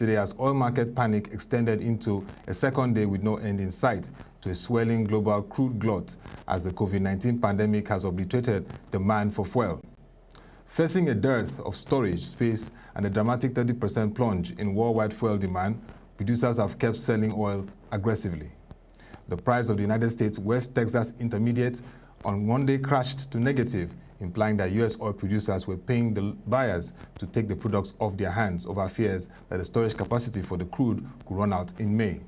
Today, as oil market panic extended into a second day with no end in sight to a swelling global crude glut as the COVID-19 pandemic has obliterated demand for fuel. Facing a dearth of storage space and a dramatic 30% plunge in worldwide fuel demand, producers have kept selling oil aggressively. The price of the United States West Texas Intermediate on Monday crashed to negative, implying that U.S. oil producers were paying the buyers to take the products off their hands over fears that the storage capacity for the crude could run out in May.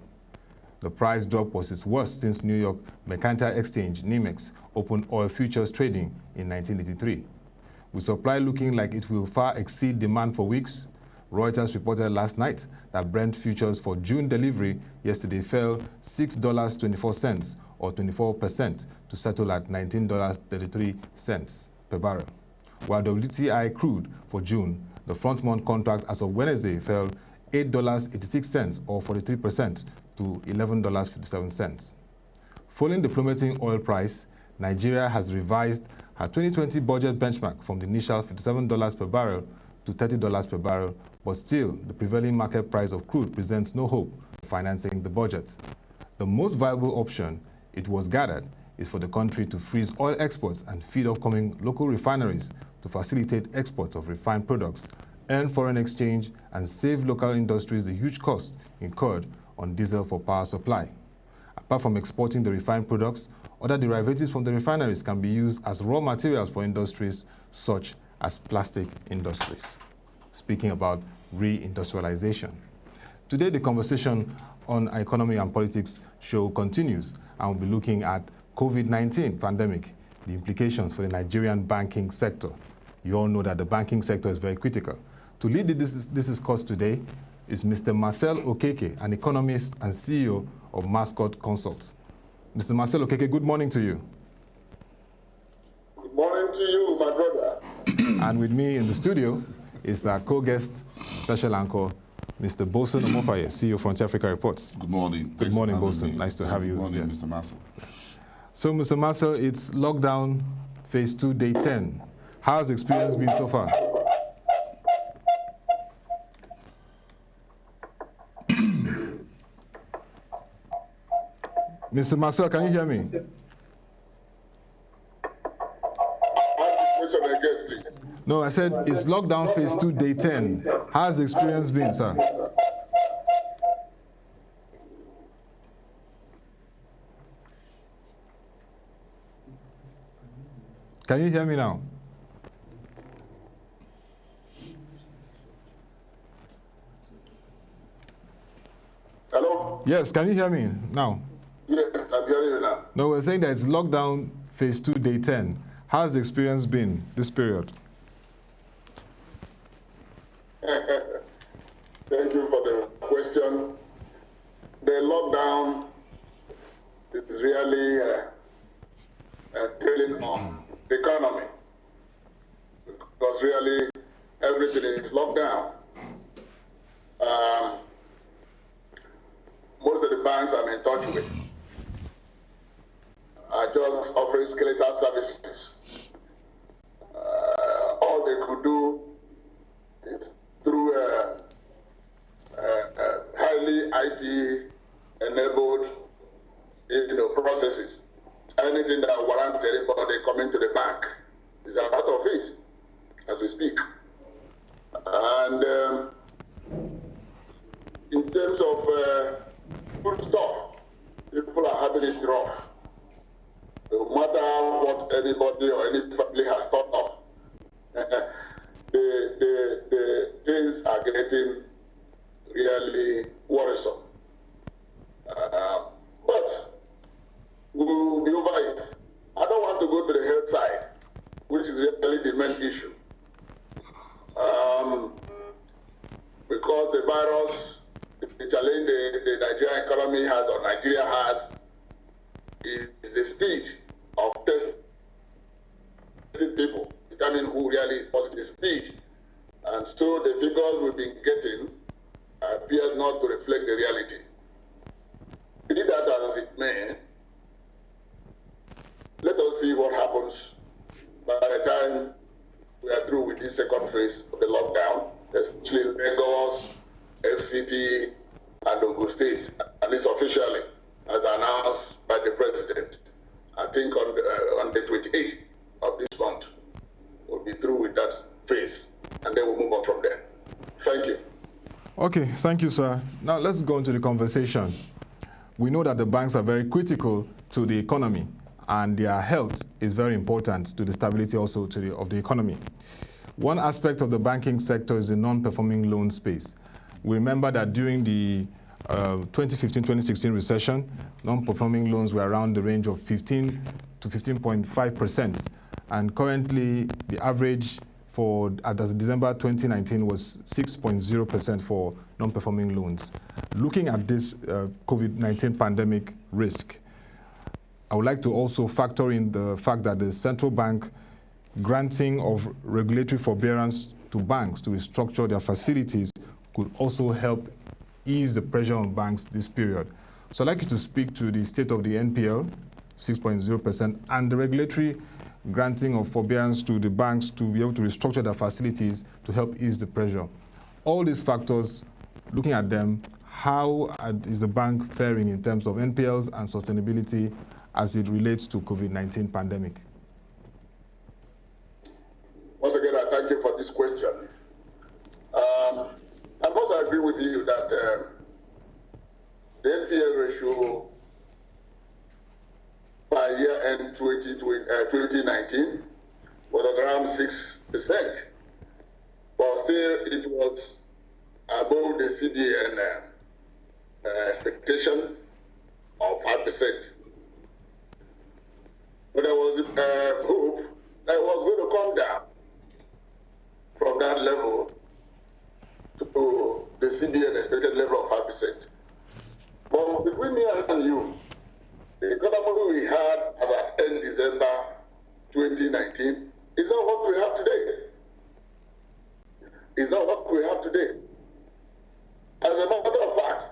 The price drop was its worst since New York Mercantile Exchange, NYMEX, opened oil futures trading in 1983. With supply looking like it will far exceed demand for weeks, Reuters reported last night that Brent futures for June delivery yesterday fell $6.24 or 24% to settle at $19.33 per barrel. While WTI crude for June, the front-month contract as of Wednesday fell $8.86 or 43% to $11.57. Following the plummeting oil price, Nigeria has revised her 2020 budget benchmark from the initial $57 per barrel to $30 per barrel, but still, the prevailing market price of crude presents no hope of financing the budget. The most viable option, it was gathered, is for the country to freeze oil exports and feed upcoming local refineries to facilitate exports of refined products, earn foreign exchange, and save local industries the huge cost incurred on diesel for power supply. Apart from exporting the refined products, other derivatives from the refineries can be used as raw materials for industries such as plastic industries. Speaking about reindustrialization. Today, the conversation on economy and politics show continues, and we'll be looking at COVID-19 pandemic, the implications for the Nigerian banking sector. You all know that the banking sector is very critical. To lead this discourse today is Mr. Marcel Okeke, an economist and CEO of Mascot Consult. Mr. Marcel Okeke, good morning to you. Good morning to you, my brother. And with me in the studio is our co-guest, special anchor, Mr. Bosun Omofaye, CEO Frontier Africa Reports. Good morning. Good morning, Bosun. Nice to have you. Good morning, here. Mr. Marcel. So, Mr. Marcel, it's lockdown phase 2, day 10. How's the experience been so far? Mr. Marcel, can you hear me? Question again, please. No, I said it's lockdown phase 2, day 10. How's the experience been, sir? Can you hear me now? Hello? Yes, can you hear me now? Yes, I'm hearing you now. No, we're saying that it's lockdown phase 2, day 10. How's the experience been this period? Thank you for the question. The lockdown is really telling on the economy, because really everything is locked down. Most of the banks I'm in touch with are just offering skeletal services. All they could do is through highly IT-enabled processes. Anything that warrants anybody coming to the bank is a part of it as we speak. And in terms of food stuff, people are having it rough. No matter what anybody or any family has thought of, the things are getting really worrisome. But we'll be over it. I don't want to go to the health side, which is really the main issue. Because the virus, the challenge the Nigerian economy has, or Nigeria has, is the speed of testing people, determine who really is positive, speed. And so the figures we've been getting appear not to reflect the reality. Be that as it may, let us see what happens by the time we are through with this second phase of the lockdown, especially Lagos, FCT, and Ogun State, at least officially, as announced by the president. I think on the 28th of this month, we'll be through with that phase, and then we'll move on from there. Thank you. Okay, thank you, sir. Now let's go into the conversation. We know that the banks are very critical to the economy, and their health is very important to the stability also of the economy. One aspect of the banking sector is the non-performing loan space. We remember that during the 2015-2016 recession, non-performing loans were around the range of 15 to 15.5%, and currently the average as December 2019 was 6.0% for non-performing loans. Looking at this COVID-19 pandemic risk, I would like to also factor in the fact that the central bank granting of regulatory forbearance to banks to restructure their facilities could also help ease the pressure on banks this period. So I'd like you to speak to the state of the NPL, 6.0%, and the regulatory granting of forbearance to the banks to be able to restructure their facilities to help ease the pressure. All these factors, looking at them, how is the bank faring in terms of NPLs and sustainability as it relates to COVID-19 pandemic? Once again, I thank you for this question. I also agree with you that the NPL ratio by year-end 2019 was at around 6%, but still it was above the CBN expectation of 5%. But there was hope that it was going to come down from that level to the CBN expected level of 5%. But between me and you, the economy we had as at end December 2019 is not what we have today. It's not what we have today. As a matter of fact,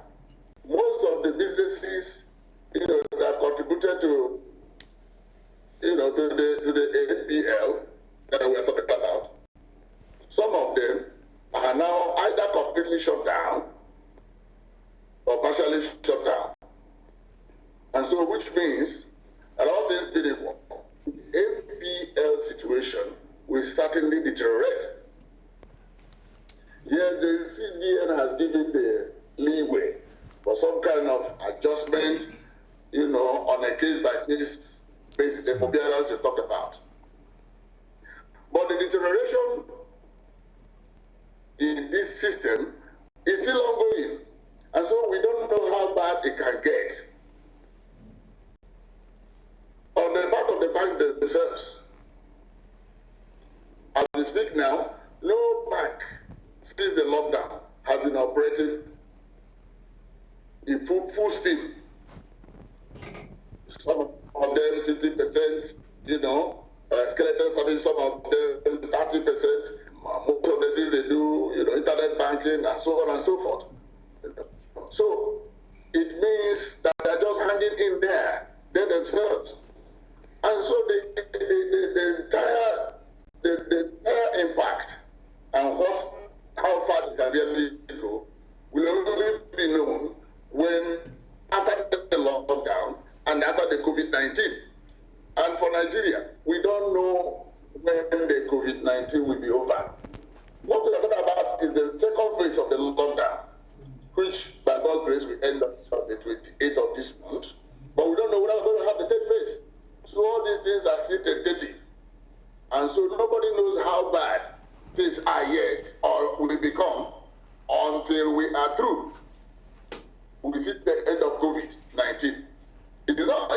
most of the businesses, that contributed to, to the NPL that we are talking about, some of them are now either completely shut down or partially shut down. And so, which means that all things being equal, the NPL situation will certainly deteriorate. Yes, the CBN has given the leeway for some kind of adjustment, on a case-by-case basis, the forbearance you talked about. But the deterioration in this system is still ongoing. And so we don't know how bad it can get. On the part of the banks themselves, as we speak now, no bank since the lockdown has been operating in full steam. Some of them 50%, skeleton service, some of them 30%. Most of the things they do, internet banking and so on and so forth. So it means that they're just hanging in there, they themselves. And so the entire impact and how far it can really go will only be known when after the lockdown and after the COVID-19. And for Nigeria, we don't know when the COVID-19 will be over. What we're talking about is the second phase of the lockdown, which by God's grace will end on the 28th of this month. But we don't know whether we're going to have the third phase. So all these things are still tentative. And so nobody knows how bad things are yet or will become until we are through. We see the end of COVID-19. It is not, the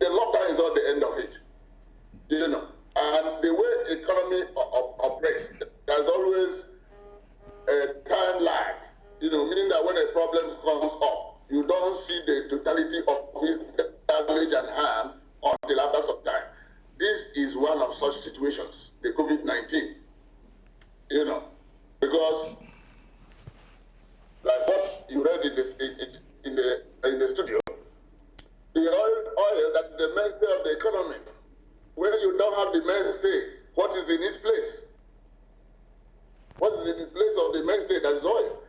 lockdown is not the end of it. And the way economy operates, there's always a time lag, meaning that when a problem comes up, you don't see the totality of its damage and harm until after some time. This is one of such situations, the COVID-19, because like what you read in the studio, the oil that is the mainstay of the economy. When you don't have the mainstay, what is in its place? What is in the place of the mainstay? That is oil.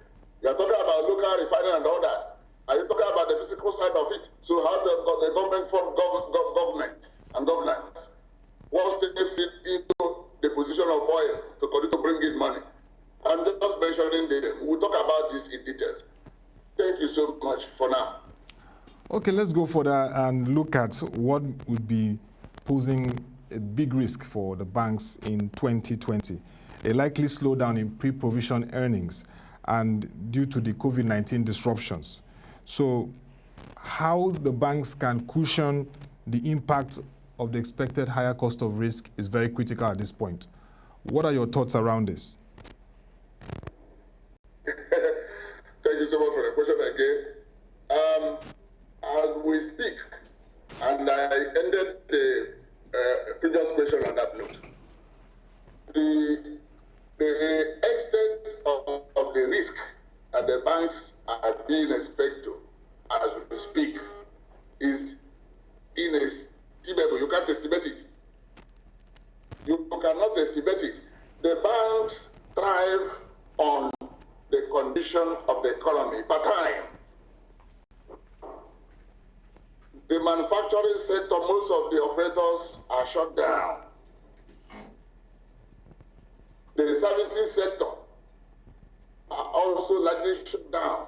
mineral refining and all that. Are you talking about the physical side of it? So how the government form government and governance? What steps it into the position of oil to continue to bring in money? I'm just mentioning we'll talk about this in details. Thank you so much for now. Okay, let's go further and look at what would be posing a big risk for the banks in 2020. A likely slowdown in pre-provision earnings and due to the COVID-19 disruptions. So how the banks can cushion the impact of the expected higher cost of risk is very critical at this point. What are your thoughts around this? Thank you so much for the question again. As we speak, and I ended the previous question on that note, the extent of the risk that the banks are being exposed to as we speak is inestimable. You can't estimate it. You cannot estimate it. The banks thrive on the condition of the economy per time. The manufacturing sector, most of the operators are shut down. The services sector are also likely shut down.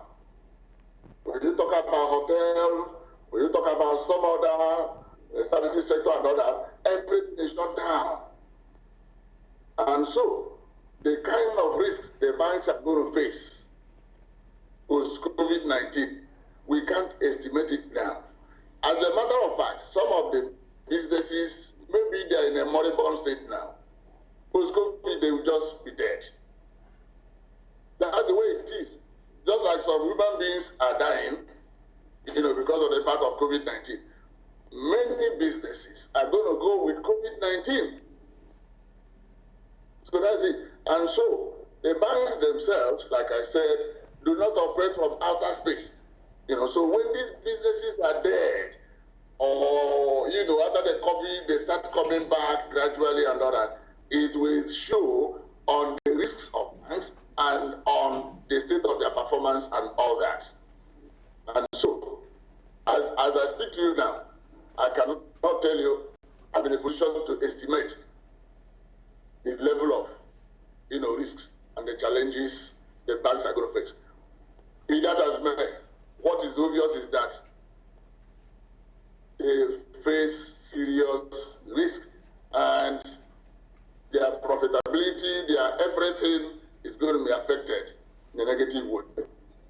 When you talk about hotel, when you talk about some other services sector and all that, everything is shut down. And so, the kind of risk the banks are going to face post-COVID-19, we can't estimate it now. As a matter of fact, some of the businesses, maybe they're in a moribund state now. Post-COVID, they will just be dead. That's the way it is. Just like some human beings are dying, because of the impact of COVID-19. Many businesses are going to go with COVID-19. So that's it. And so, the banks themselves, like I said, do not operate from outer space. So when these businesses are dead, or, after the COVID, they start coming back gradually and all that, it will show on the risks of banks and on the state of their performance and all that. And so, as I speak to you now, I cannot tell you I'm in a position to estimate the level of, risks and the challenges the banks are going to face. In that aspect, what is obvious is that they face serious risk and their profitability, their everything is going to be affected in a negative way,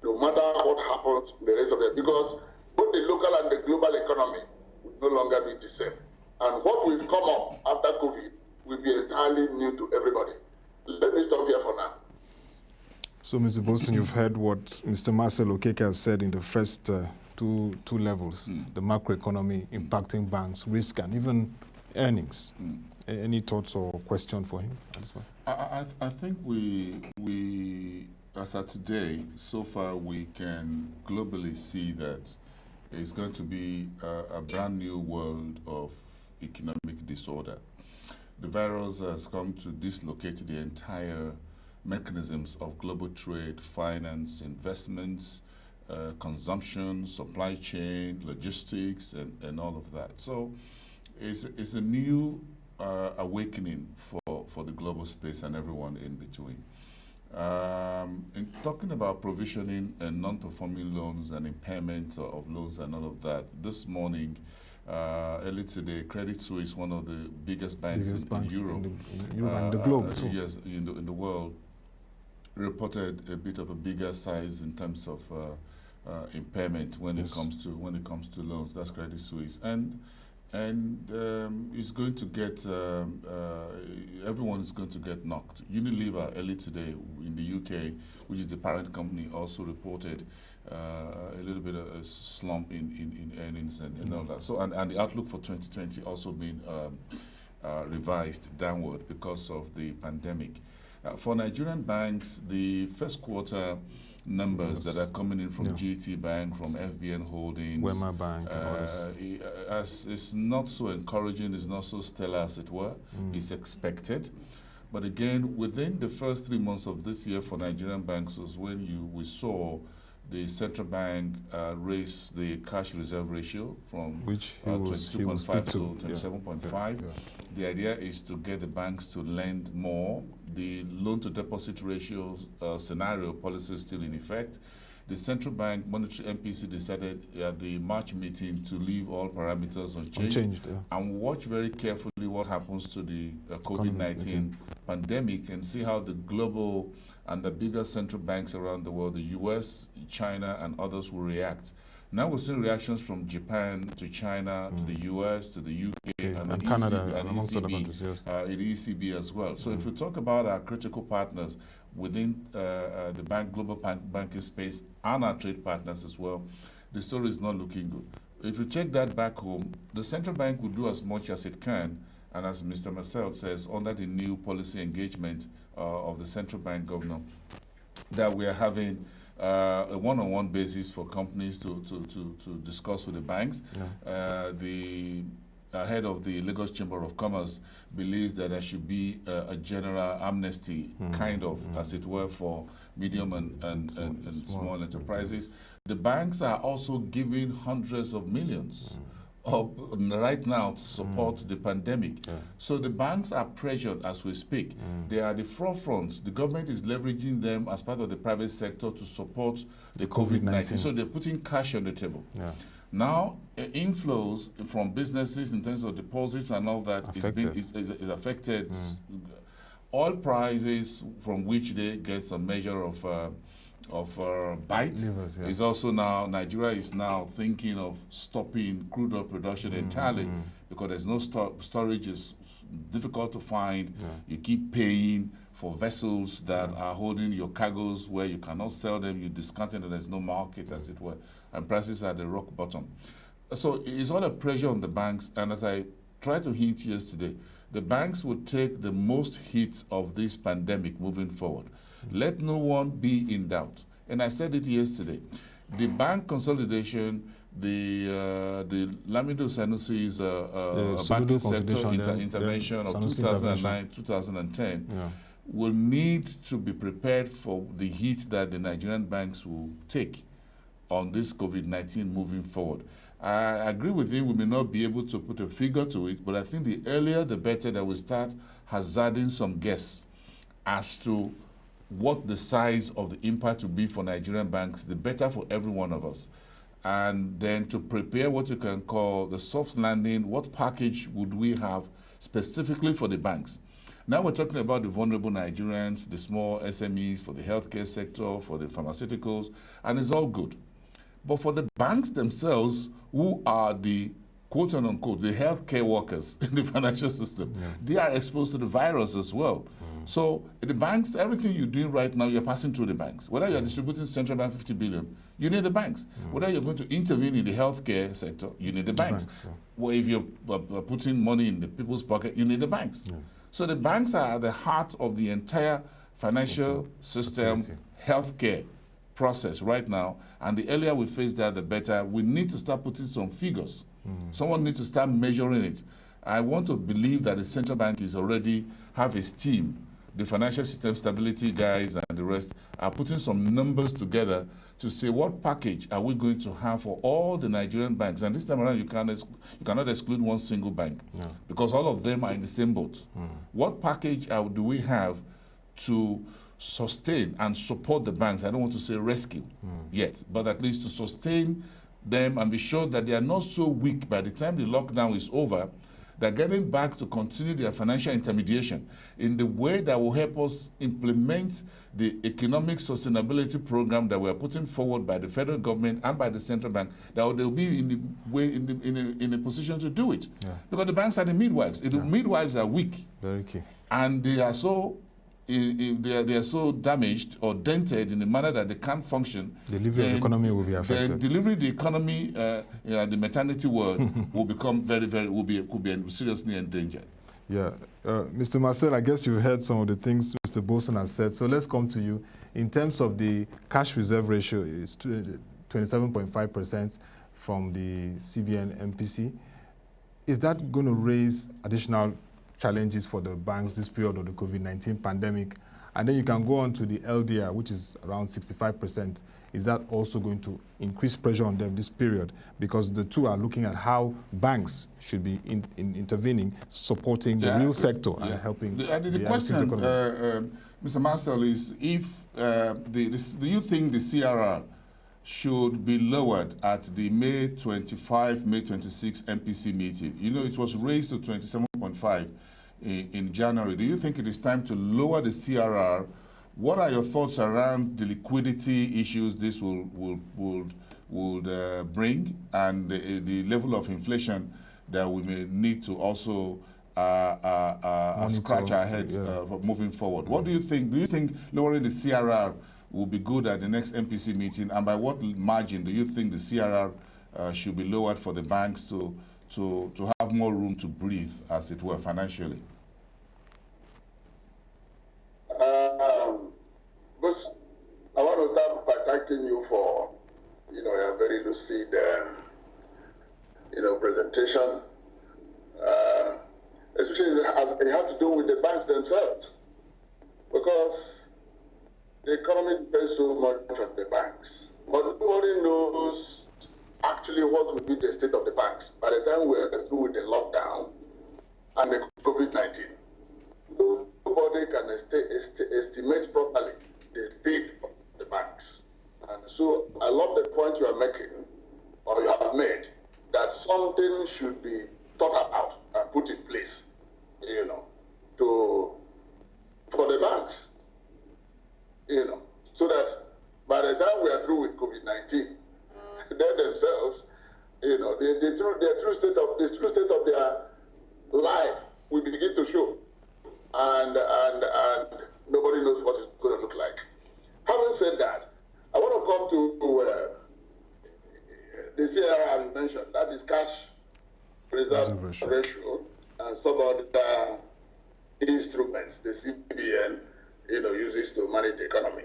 no matter what happens in the rest of it, because both the local and the global economy will no longer be the same. And what will come up after COVID will be entirely new to everybody. Let me stop here for now. So, Mr. Bosun, you've heard what Mr. Marcel Okeke has said in the first two levels, the macroeconomy impacting banks, risk, and even earnings. Any thoughts or question for him at this point? I think we, as of today, so far we can globally see that it's going to be a brand new world of economic disorder. The virus has come to dislocate the entire mechanisms of global trade, finance, investments, consumption, supply chain, logistics, and all of that. So it's a new awakening for the global space and everyone in between. In talking about provisioning and non-performing loans and impairment of loans and all of that, this morning, early today, Credit Suisse, one of the biggest banks in Europe, in Europe and the globe too. Yes, in the world, reported a bit of a bigger size in terms of impairment when it comes to loans. That's Credit Suisse, and it's going to get everyone is going to get knocked. Unilever early today in the UK, which is the parent company, also reported a little bit of a slump in earnings and all that. So and the outlook for 2020 also been revised downward because of the pandemic. For Nigerian banks, the first quarter numbers that are coming in from GT Bank, from FBN Holdings, Wema Bank, and others, it's not so encouraging, it's not so stellar as it were. It's expected. But again, within the first 3 months of this year for Nigerian banks was when we saw the central bank raised the cash reserve ratio from which he will 22.5 to to 27.5. The idea is to get the banks to lend more. The loan-to-deposit ratio scenario policy is still in effect. The central bank monetary MPC decided at the March meeting to leave all parameters unchanged. And watch very carefully what happens to the COVID-19 pandemic and see how the global and the bigger central banks around the world, the US, China, and others will react. Now we're seeing reactions from Japan to China to the US to the UK and the Canada ECB, and amongst other countries, yes. The ECB as well. So if we talk about our critical partners within the global banking space and our trade partners as well, the story is not looking good. If you check that back home, the central bank will do as much as it can, and as Mr. Marcel says, under the new policy engagement of the central bank governor, that we are having a one-on-one basis for companies to discuss with the banks. The head of the Lagos Chamber of Commerce believes that there should be a general amnesty, as it were, for medium and small enterprises. The banks are also giving hundreds of millions right now to support the pandemic. So the banks are pressured as we speak. They are the forefront. The government is leveraging them as part of the private sector to support the COVID-19. So they're putting cash on the table. Now, inflows from businesses in terms of deposits and all that is affected. Oil prices, from which they get some measure of bite, is also now, Nigeria is now thinking of stopping crude oil production entirely because there's no storage, is difficult to find. You keep paying for vessels that are holding your cargoes where you cannot sell them, you discount it and there's no market, as it were, and prices are at the rock bottom. So it's all a pressure on the banks, and as I tried to hint yesterday, the banks will take the most hits of this pandemic moving forward. Let no one be in doubt. And I said it yesterday. The bank consolidation, the Lamido Sanusi's banking sector intervention of 2009, 2010 will need to be prepared for the hit that the Nigerian banks will take on this COVID-19 moving forward. I agree with him, we may not be able to put a figure to it, but I think the earlier the better that we start hazarding some guess as to what the size of the impact will be for Nigerian banks, the better for every one of us. And then to prepare what you can call the soft landing, what package would we have specifically for the banks? Now we're talking about the vulnerable Nigerians, the small SMEs, for the healthcare sector, for the pharmaceuticals, and it's all good. But for the banks themselves, who are the quote-unquote, the healthcare workers in the financial system, they are exposed to the virus as well. So the banks, everything you're doing right now, you're passing through the banks. Whether you're distributing central bank 50 billion, you need the banks. Whether you're going to intervene in the healthcare sector, you need the banks. Well, if you're putting money in the people's pocket, you need the banks. So the banks are at the heart of the entire financial system, healthcare process right now. And the earlier we face that, the better. We need to start putting some figures. Someone needs to start measuring it. I want to believe that the central bank is already have its team. The financial system stability guys and the rest are putting some numbers together to say what package are we going to have for all the Nigerian banks. And this time around, you cannot exclude one single bank because all of them are in the same boat. What package do we have to sustain and support the banks? I don't want to say rescue yet, but at least to sustain them and be sure that they are not so weak by the time the lockdown is over. They're getting back to continue their financial intermediation in the way that will help us implement the economic sustainability program that we're putting forward by the federal government and by the central bank, that they'll be in a position to do it. Because the banks are the midwives. The midwives are weak. Very key. And they are so they are so damaged or dented in a manner that they can't function. Delivery of the economy will be affected. Then delivery of the economy, the maternity world will become could be seriously endangered. Mr. Marcel, I guess you heard some of the things Mr. Bolson has said. So let's come to you. In terms of the cash reserve ratio, it's 27.5% from the CBN MPC. Is that going to raise additional challenges for the banks this period of the COVID-19 pandemic? And then you can go on to the LDR, which is around 65% is that also going to increase pressure on them this period? Because the two are looking at how banks should be intervening, supporting the real sector and helping the question, Mr. Marcel, is if do you think the CRR should be lowered at the May 25, May 26 MPC meeting? You know, it was raised to 27.5 in January. Do you think it is time to lower the CRR? What are your thoughts around the liquidity issues this would bring, and the level of inflation that we may need to also scratch our heads moving forward? What do you think? Do you think lowering the CRR will be good at the next MPC meeting, and by what margin do you think the CRR should be lowered for the banks to have more room to breathe, as it were, financially? But I want to start by thanking you for, a very lucid, presentation, especially as it has to do with the banks themselves, because the economy depends so much on the banks. But nobody knows actually what will be the state of the banks by the time we are through with the lockdown and the COVID-19. Nobody can estimate properly the state of the banks. And so I love the point you are making, or you have made, that something should be thought about and put in place, for the banks, so that by the time we are through with COVID-19, they themselves, the true state of their life will begin to show, and nobody knows what it's going to look like. Having said that, I want to come to the CRR you mentioned, that is cash reserve ratio, and some other instruments the CBN uses to manage the economy.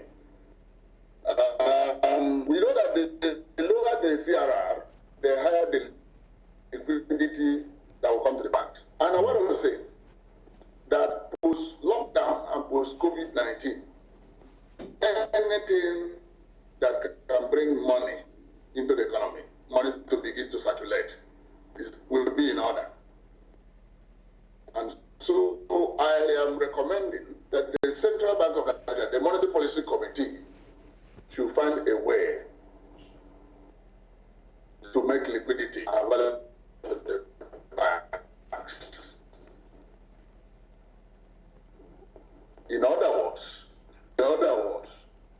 We know that the lower the CRR, the higher the liquidity that will come to the banks. And I want to say that post-lockdown and post-COVID-19, anything that can bring money into the economy, money to begin to circulate, will be in order. And so I am recommending that the Central Bank of Nigeria, the Monetary Policy Committee, should find a way to make liquidity available to the banks. In other words,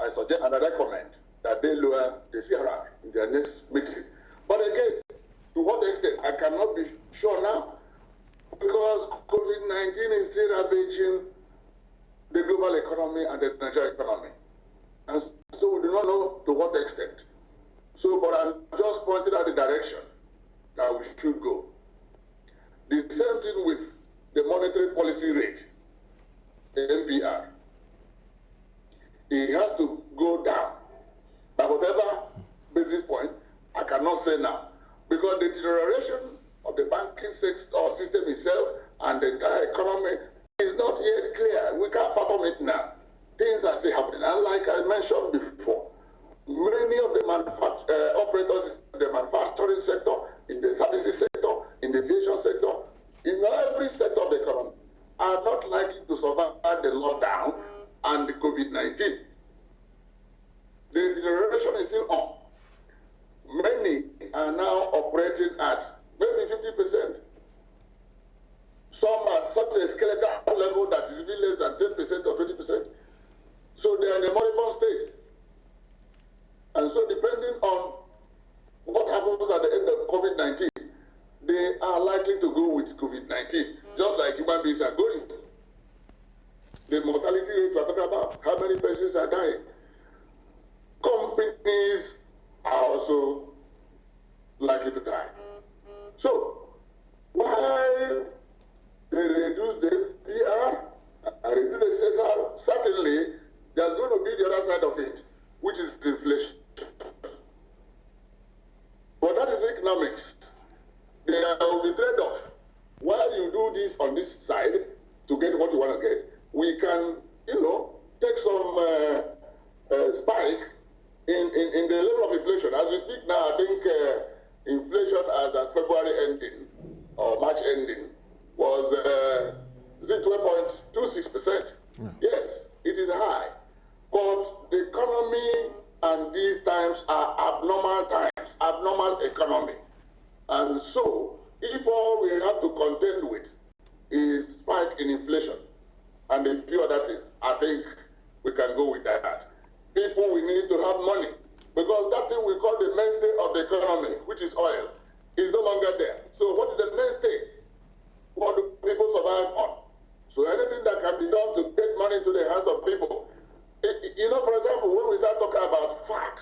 I suggest and I recommend that they lower the CRR in their next meeting. But again, to what extent, I cannot be sure now, because COVID-19 is still ravaging the global economy and the Nigerian economy. And so we do not know to what extent. So, but I'm just pointing out the direction that we should go. The same thing with the monetary policy rate, the MPR. It has to go down. By whatever basis point, I cannot say now. Because the deterioration of the banking system itself and the entire economy is not yet clear. We can't fathom it now. Things are still happening. And like I mentioned before, many of the operators in the manufacturing sector, in the services sector, in the aviation sector, in every sector of the economy, are not likely to survive the lockdown and the COVID-19. The deterioration is still on. Many are now operating at maybe 50%. Some at such a skeletal level that is even less than 10% or 20%. So they are in a moribund state. And so depending on what happens at the end of COVID-19, they are likely to go with COVID-19, just like human beings are going. The mortality rate we're talking about, how many persons are dying. Companies are also likely to die. So, while they reduce the PR and reduce the CSR, certainly there's going to be the other side of it, which is inflation. But that is economics. There will be trade-off. While you do this on this side to get what you want to get, we can, take some spike in the level of inflation, as we speak now, I think inflation as at February ending or March ending was 12.26%. Yeah. Yes, it is high. But the economy and these times are abnormal times, abnormal economy. And so, if all we have to contend with is spike in inflation and a few other things, I think we can go with that. People will need to have money because that thing we call the mainstay of the economy, which is oil, is no longer there. So what is the mainstay? What do people survive on? So anything that can be done to get money into the hands of people. For example, when we start talking about FAC,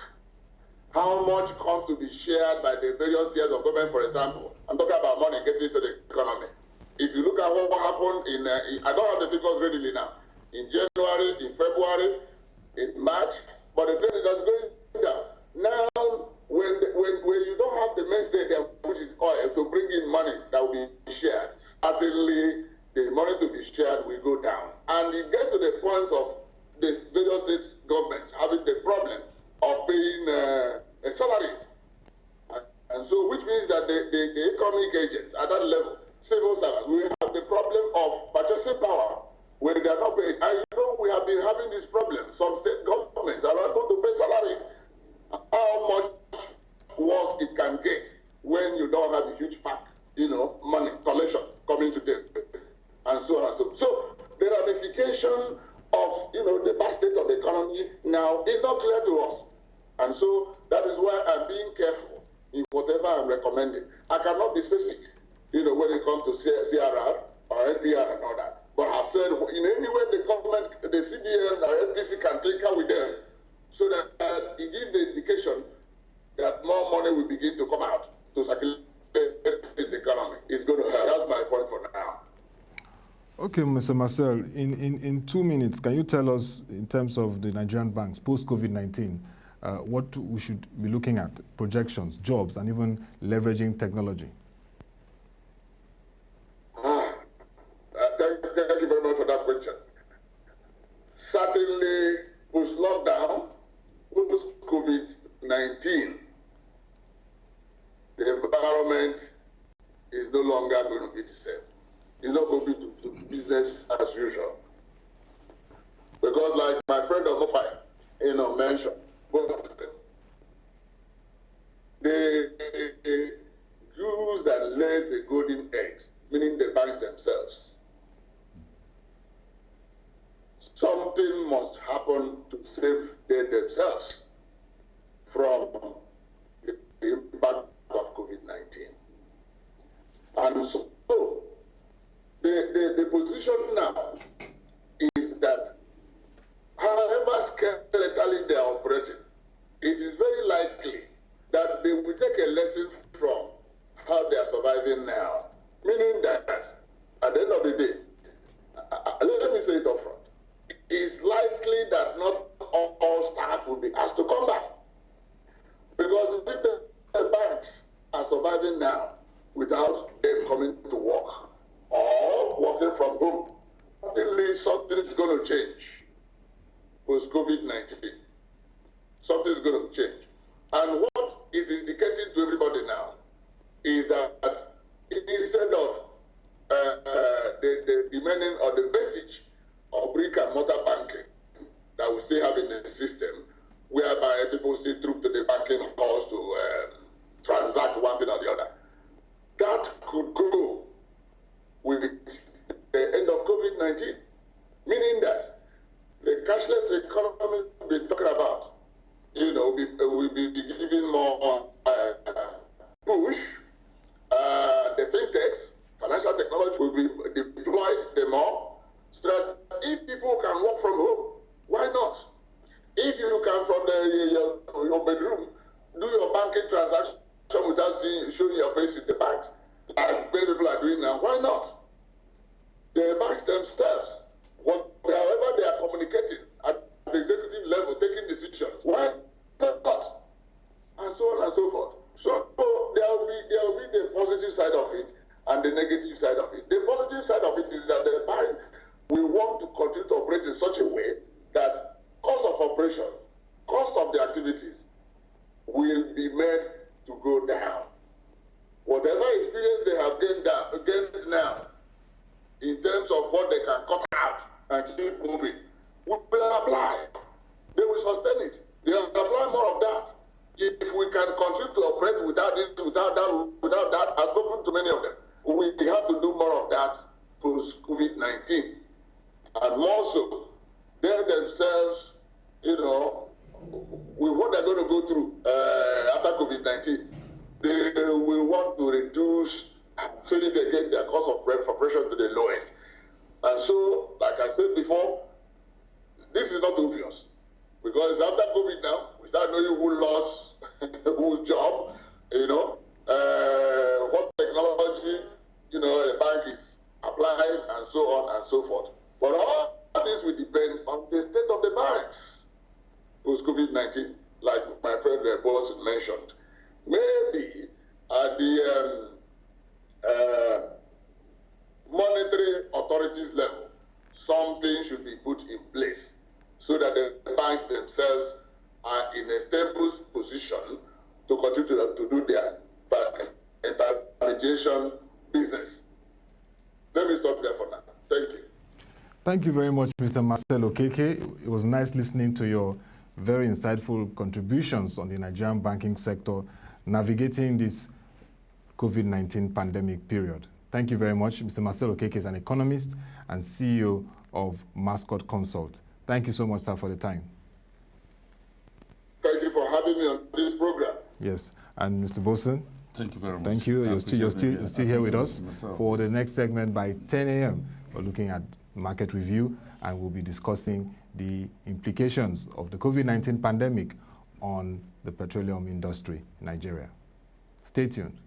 how much comes to be shared by the various tiers of government, for example. I'm talking about money getting into the economy. If you look at what happened in, I don't have the figures readily now, in January, in February, in March, but the trend is just going down. Now, when you don't have the mainstay there, which is oil, to bring in money that will be shared, certainly the money to be shared will go down. And it gets to the point of the various state governments having the problem of paying salaries. And so, which means that the economic agents at that level, civil servants, we have the problem of purchasing power when they are not paid. And we have been having this problem. Some state governments are not able to pay salaries. How much worse it can get when you don't have a huge pack, money, collection coming to them, and so on and so on. So the ramification of, the bad state of the economy now is not clear to us. And so that is why I'm being careful in whatever I'm recommending. I cannot be specific, when it comes to CRR or MPR and all that. But I've said in any way the government, the CBN or FPC can tinker with them so that it gives the indication that more money will begin to come out to circulate in the economy. It's going to help. That's my point for now. Okay, Mr. Marcel, in 2 minutes, can you tell us, in terms of the Nigerian banks post-COVID-19, what we should be looking at, projections, jobs, and even leveraging technology? Thank you very much for that question. Certainly, post-lockdown, post-COVID-19, the environment is no longer going to be the same. It's not going to be business as usual. Because like my friend Omofai, mentioned, the use that lays the golden egg, meaning the banks themselves. Something must happen to save them themselves from the impact of COVID-19. And so the position now is that however skeletally they are operating, it is very likely that they will take a lesson from how they are surviving now. Meaning that at the end of the day, let me say it up front, it's likely that not all staff will be asked to come back. Because if the banks are surviving now without them coming to work or working from home, at least something is going to change post-COVID-19. Something is going to change. And what is indicating to everybody now is that instead of the remaining or the vestige of brick and mortar banking that we still have in the system, whereby people still troop to the banking halls to transact one thing or the other, that could grow with the end of COVID-19, meaning that the cashless economy we're talking about, will be giving more push. The fintechs, financial technology will be deployed the more, so that if people can work from home, why not? If you can from your bedroom do your banking transaction without showing your face in the bank, like many people are doing now, why not? The banks themselves, however they are communicating at the executive level, taking decisions, why not? And so on and so forth. So there will be the positive side of it and the negative side of it. The positive side of it is that the bank will want to continue to operate in such a way that cost of operation, cost of the activities be made to go down. Whatever experience they have gained now, in terms of what they can cut out and keep moving, we will apply. They will sustain it. They will apply more of that. If we can continue to operate without this, without that, I've spoken to many of them. We have to do more of that post-COVID-19. And more so, they themselves, with what they're going to go through after COVID-19, they will want to reduce so that they get their cost of preparation to the lowest. And so, like I said before, this is not obvious. Because after COVID now, we start knowing who lost whose job, what technology, the bank is applying, and so on and so forth. But all this will depend on the state of the banks post-COVID-19, like my friend boss mentioned. Maybe at the monetary authorities level, something should be put in place so that the banks themselves are in a stable position to continue to do their intermediation business. Let me stop there for now. Thank you. Thank you very much, Mr. Marcel Okeke. It was nice listening to your very insightful contributions on the Nigerian banking sector navigating this COVID-19 pandemic period. Thank you very much. Mr. Marcel Okeke is an economist and CEO of Mascot Consult. Thank you so much, sir, for the time. Thank you for having me on this program. Yes, and Mr. Bosun. Thank you very much. Thank you. You're still here with us for the next segment by 10 a.m. We're looking at market review, and we'll be discussing the implications of the COVID-19 pandemic on the petroleum industry in Nigeria. Stay tuned.